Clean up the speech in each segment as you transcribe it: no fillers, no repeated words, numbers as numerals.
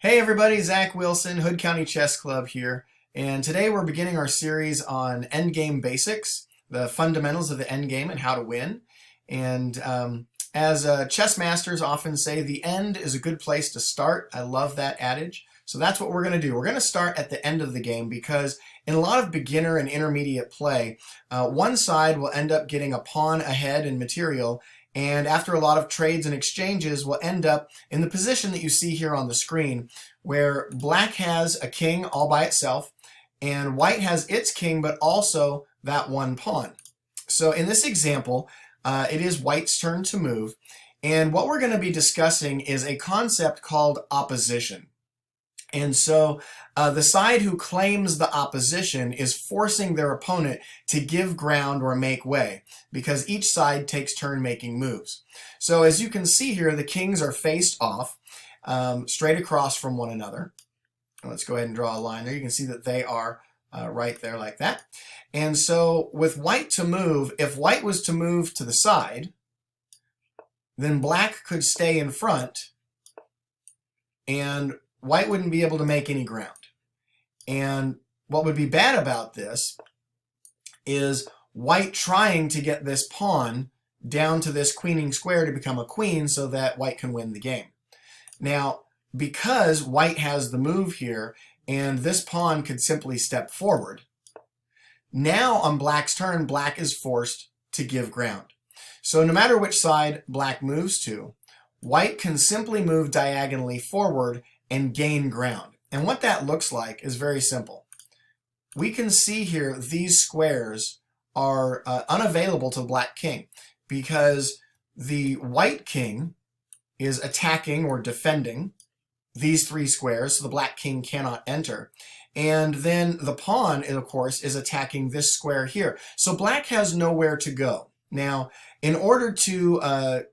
Hey everybody, Zach Wilson, Hood County Chess Club here, and today we're beginning our series on Endgame Basics, the fundamentals of the endgame and how to win. And as chess masters often say, the end is a good place to start. I love that adage. So that's what we're going to do. We're going to start at the end of the game because in a lot of beginner and intermediate play, one side will end up getting a pawn ahead in material, and after a lot of trades and exchanges will end up in the position that you see here on the screen, where black has a king all by itself and white has its king but also that one pawn. So in this example, it is white's turn to move, and what we're going to be discussing is a concept called opposition. And so the side who claims the opposition is forcing their opponent to give ground or make way, because each side takes turn making moves. So as you can see here, the kings are faced off straight across from one another. Let's go ahead and draw a line there. You can see that they are right there like that. And so with white to move, if white was to move to the side, then black could stay in front and white wouldn't be able to make any ground. And what would be bad about this is white trying to get this pawn down to this queening square to become a queen so that white can win the game. Now, because white has the move here and this pawn could simply step forward, now on black's turn, black is forced to give ground. So no matter which side black moves to, white can simply move diagonally forward and gain ground. And what that looks like is very simple. We can see here these squares are unavailable to the black king because the white king is attacking or defending these three squares, so the black king cannot enter. And then the pawn, of course, is attacking this square here. So black has nowhere to go. Now, in order to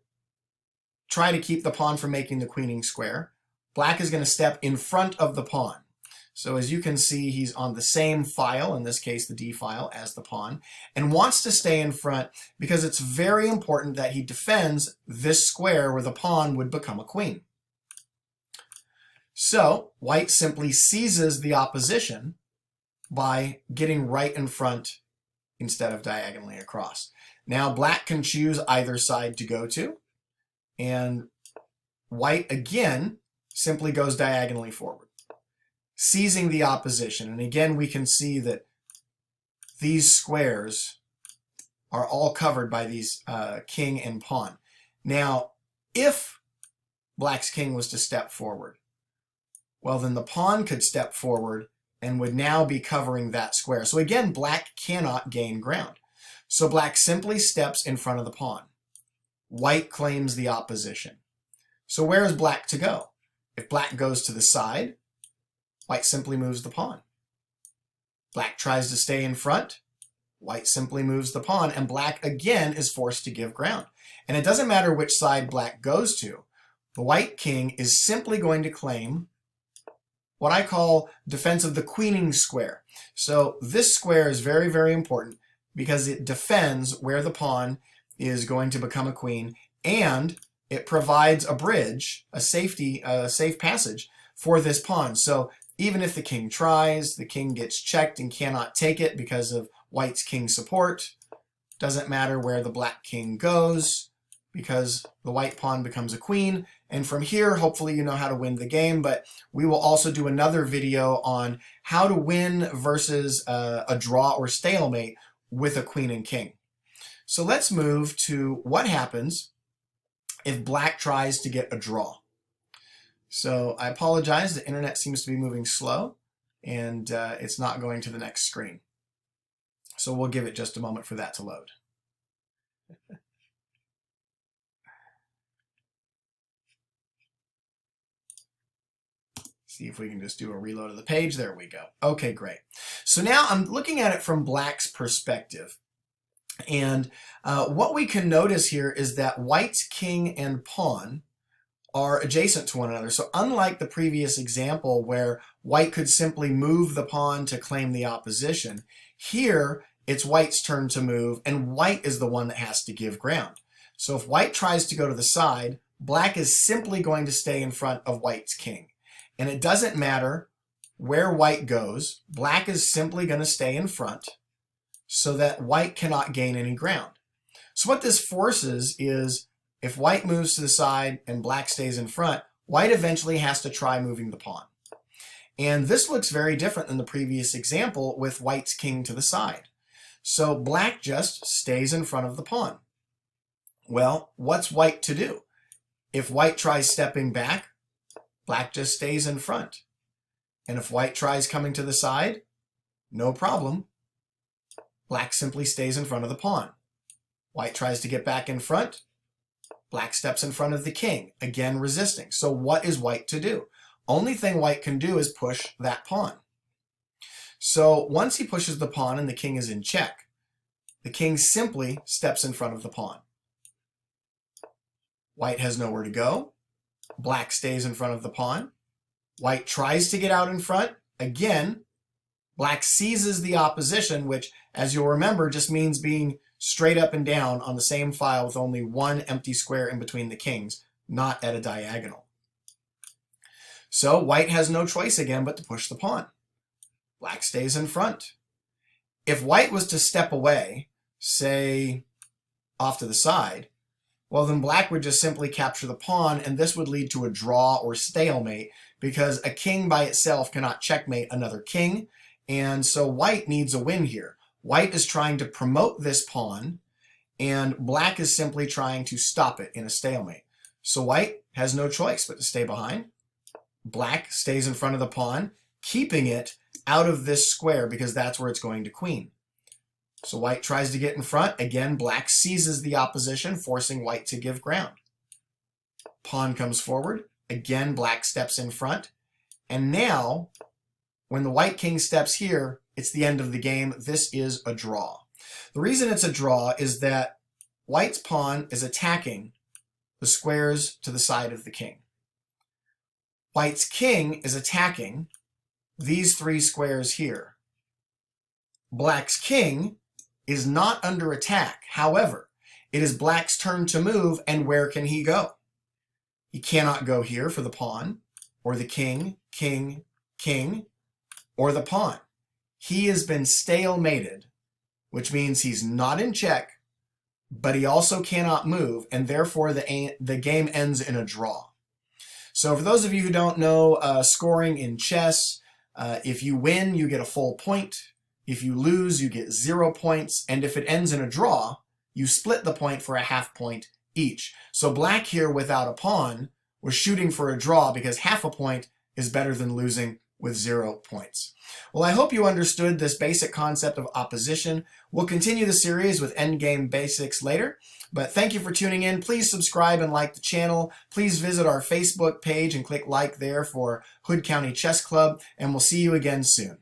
try to keep the pawn from making the queening square, black is going to step in front of the pawn. So as you can see, he's on the same file, in this case the D file, as the pawn, and wants to stay in front because it's very important that he defends this square where the pawn would become a queen. So white simply seizes the opposition by getting right in front instead of diagonally across. Now black can choose either side to go to, and white again simply goes diagonally forward, seizing the opposition. And again, we can see that these squares are all covered by these king and pawn. Now, if black's king was to step forward, well, then the pawn could step forward and would now be covering that square. So again, black cannot gain ground. So black simply steps in front of the pawn. White claims the opposition. So where is black to go? If black goes to the side, white simply moves the pawn. Black tries to stay in front, white simply moves the pawn, and black again is forced to give ground. And it doesn't matter which side black goes to, the white king is simply going to claim what I call defense of the queening square. So this square is very, very important because it defends where the pawn is going to become a queen, and it provides a bridge, a safe passage for this pawn. So even if the king tries, the king gets checked and cannot take it because of white's king support. Doesn't matter where the black king goes because the white pawn becomes a queen. And from here, hopefully you know how to win the game, but we will also do another video on how to win versus a draw or stalemate with a queen and king. So let's move to what happens if black tries to get a draw. So I apologize, the internet seems to be moving slow and it's not going to the next screen. So we'll give it just a moment for that to load. See if we can just do a reload of the page. There we go. Okay, great. So now I'm looking at it from black's perspective. And what we can notice here is that white's king and pawn are adjacent to one another. So unlike the previous example where white could simply move the pawn to claim the opposition, here it's white's turn to move and white is the one that has to give ground. So if white tries to go to the side, black is simply going to stay in front of white's king. and it doesn't matter where white goes, black is simply going to stay in front so that white cannot gain any ground. So what this forces is if white moves to the side and black stays in front, white eventually has to try moving the pawn. And this looks very different than the previous example with white's king to the side. So black just stays in front of the pawn. Well, what's white to do? If white tries stepping back, black just stays in front. And if white tries coming to the side, no problem. Black simply stays in front of the pawn. White tries to get back in front. Black steps in front of the king, again resisting. So what is white to do? Only thing white can do is push that pawn. So once he pushes the pawn and the king is in check, the king simply steps in front of the pawn. White has nowhere to go. Black stays in front of the pawn. White tries to get out in front. Again, black seizes the opposition, which, as you'll remember, just means being straight up and down on the same file with only one empty square in between the kings, not at a diagonal. So white has no choice again but to push the pawn. Black stays in front. If white was to step away, say off to the side, well then black would just simply capture the pawn, and this would lead to a draw or stalemate because a king by itself cannot checkmate another king, and so white needs a win here. White is trying to promote this pawn, and black is simply trying to stop it in a stalemate. So white has no choice but to stay behind. Black stays in front of the pawn, keeping it out of this square because that's where it's going to queen. So white tries to get in front. Again, black seizes the opposition, forcing white to give ground. Pawn comes forward. Again, black steps in front. And now, when the white king steps here, it's the end of the game. This is a draw. The reason it's a draw is that white's pawn is attacking the squares to the side of the king. White's king is attacking these three squares here. Black's king is not under attack. However, it is black's turn to move, and where can he go? He cannot go here for the pawn, or the king, king, king, or the pawn. He has been stalemated, which means he's not in check, but he also cannot move, and therefore the game ends in a draw. So for those of you who don't know scoring in chess, if you win, you get a full point. If you lose, you get 0 points. And if it ends in a draw, you split the point for a half point each. So black here without a pawn was shooting for a draw because half a point is better than losing with 0 points. Well, I hope you understood this basic concept of opposition. We'll continue the series with Endgame Basics later, but thank you for tuning in. Please subscribe and like the channel. Please visit our Facebook page and click like there for Hood County Chess Club, and we'll see you again soon.